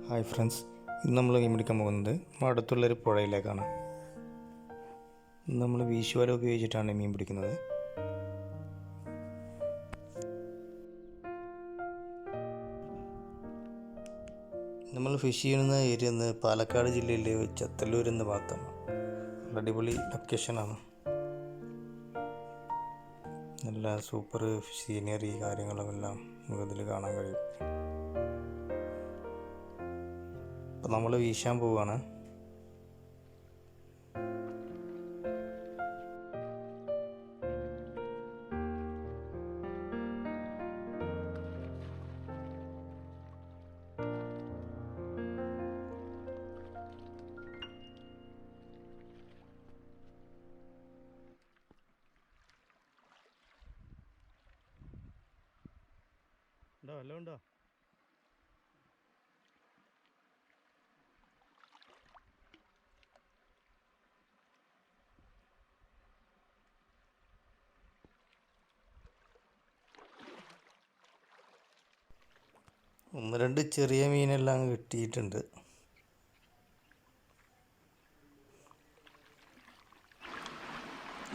Hi friends, ഇന്ന് നമ്മൾ മീൻ പിടിക്കാൻ പോകുന്നത് നമ്മുടെ അടുത്തുള്ളൊരു പുഴയിലേക്കാണ്. നമ്മൾ വീശുവല ഉപയോഗിച്ചിട്ടാണ് മീൻ പിടിക്കുന്നത്. നമ്മൾ ഫിഷ് ചെയ്യുന്ന ഏരിയ പാലക്കാട് ജില്ലയിലെ ചത്തല്ലൂർ എന്ന ഭാഗത്താണ്. അടിപൊളി ലൊക്കേഷനാണ്. നല്ല സൂപ്പർ സീനറി കാര്യങ്ങളുമെല്ലാം നമുക്കതിൽ കാണാൻ കഴിയും. അപ്പോൾ നമ്മൾ വീശാൻ പോവുകയാണ്. വല്ലതും ഉണ്ടോ? ഒന്ന് രണ്ട് ചെറിയ മീനെല്ലാം കിട്ടിയിട്ടുണ്ട്.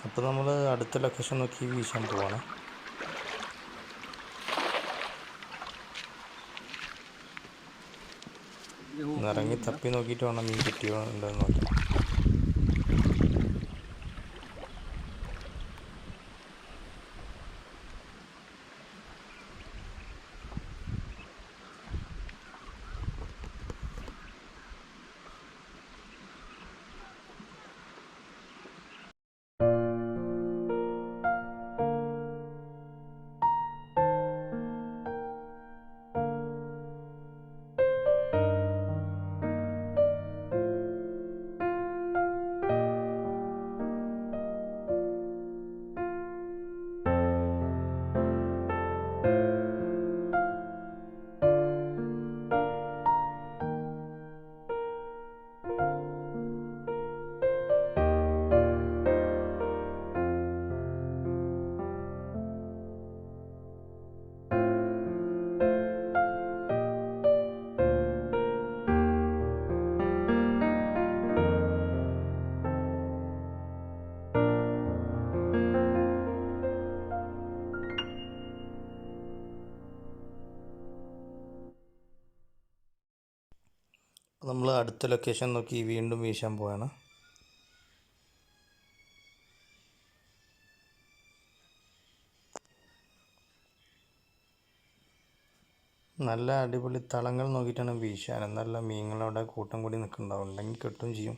അപ്പോൾ നമ്മൾ അടുത്ത ലൊക്കേഷൻ നോക്കി വീശാൻ പോവാണ്. ഇറങ്ങി തപ്പി നോക്കിയിട്ട് വേണം മീൻ കിട്ടിയോ ഉണ്ടെന്ന് നോക്കി. നമ്മൾ അടുത്ത ലൊക്കേഷൻ നോക്കി വീണ്ടും വീശാൻ പോവാണ്. നല്ല അടിപൊളി തളങ്ങൾ നോക്കിയിട്ടാണ് വീശാൻ. നല്ല മീനുകളവിടെ കൂട്ടം കൂടി നിൽക്കുന്നുണ്ടാവും. ഉണ്ടെങ്കിൽ കിട്ടും ചെയ്യും.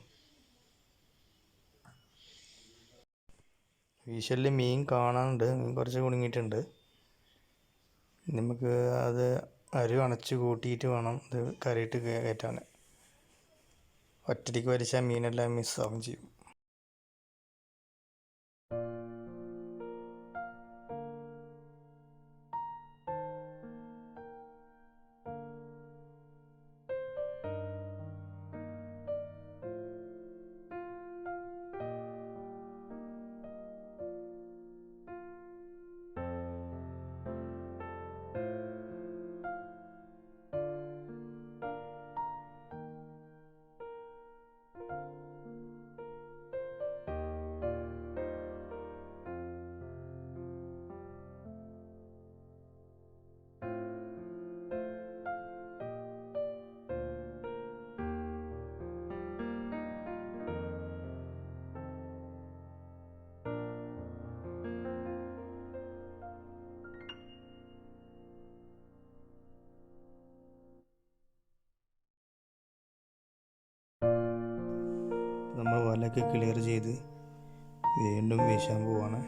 വീശലിൽ മീൻ കാണാനുണ്ട്. മീൻ കുറച്ച് കുടുങ്ങിയിട്ടുണ്ട്. നമുക്ക് അത് അരി അണച്ച് കൂട്ടിയിട്ട് വേണം ഇത് കരയിട്ട് കയറ്റാൻ. ഒറ്റയ്ക്ക് വലിച്ചാൽ മീനെല്ലാം മിസ്സാവും ചെയ്യും. നമ്മൾ വലയൊക്കെ ക്ലിയർ ചെയ്ത് വീണ്ടും വീശാൻ പോവാണ്.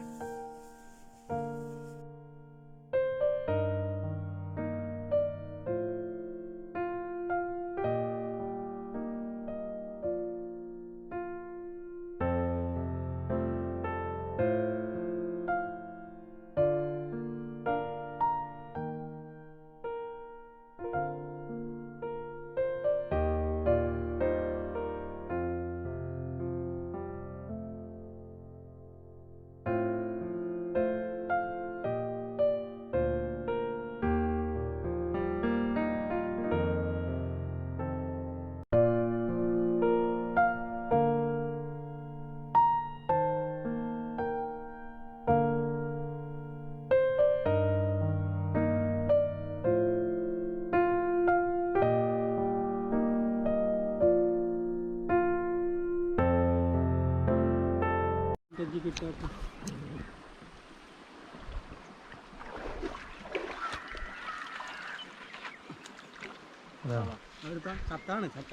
ചത്താണ് ചത്ത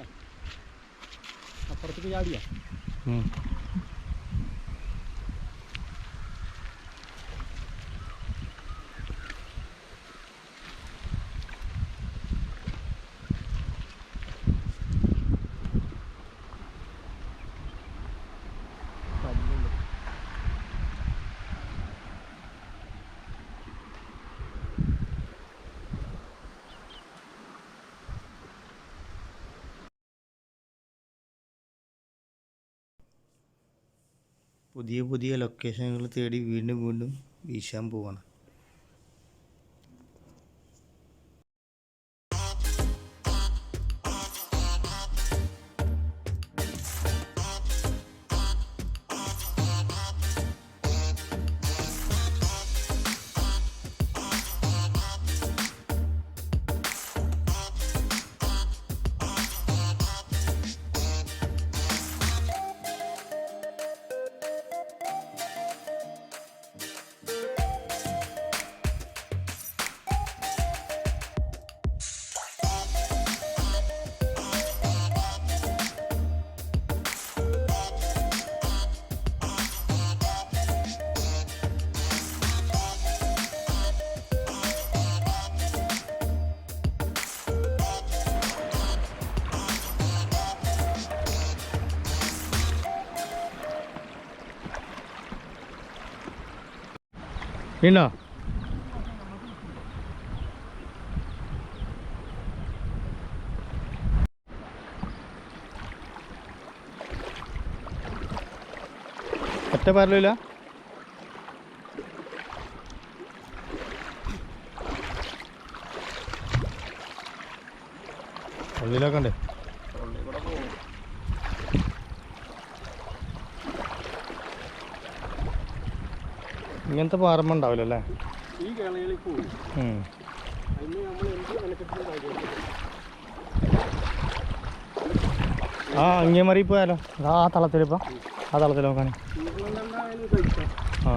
അപ്പുറത്തേക്ക് ചാടിയാ പുതിയ പുതിയ ലൊക്കേഷനുകൾ തേടി വീണ്ടും വീണ്ടും വീശാൻ പോവാണ്. വീണോ? ഒറ്റ പറയില്ല. ഉള്ളിലൊക്കെ ഉണ്ട്. ഇങ്ങനത്തെ പാറമ്മ ഉണ്ടാവില്ലല്ലേ? ഈ കേളയിൽ പോയി ആ അങ്ങേ മറി പോയാലോ? ആ തളത്തിലിപ്പോൾ ആ തളത്തിൽ നോക്കാൻ. ആ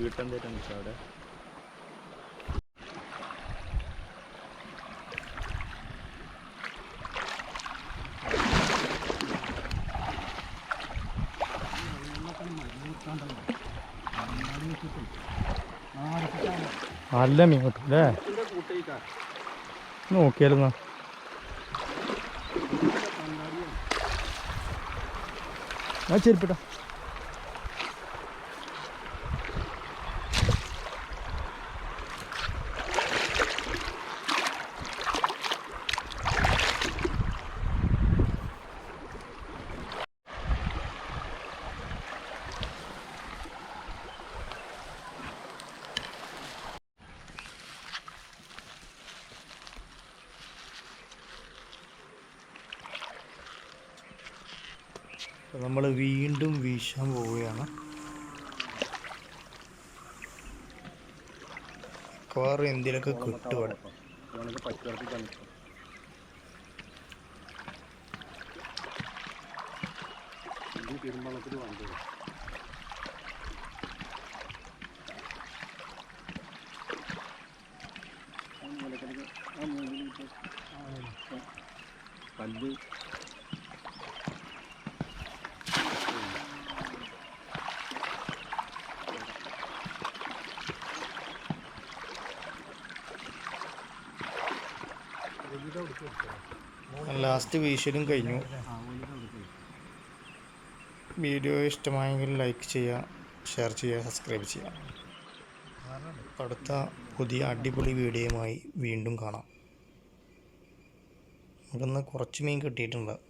വീട്ടെന്തേറ്റാണ് അവിടെ നല്ല മീൻ കിട്ടും അല്ലേ? നോക്കിയാലെന്നാ ഞാൻ ചെരുപ്പിട്ടാ. നമ്മൾ വീണ്ടും വീശാൻ പോവുകയാണ്. മിക്കവാറും എന്തിലൊക്കെ കിട്ടുവാണ്. കല്ല് ലാസ്റ്റ് വീശലും കഴിഞ്ഞു. വീഡിയോ ഇഷ്ടമായെങ്കിൽ ലൈക്ക് ചെയ്യുക, ഷെയർ ചെയ്യുക, സബ്സ്ക്രൈബ് ചെയ്യുക. അടുത്ത പുതിയ അടിപൊളി വീഡിയോയുമായി വീണ്ടും കാണാം. നമുക്കിന്ന് കുറച്ച് മീൻ കിട്ടിയിട്ടുണ്ട്.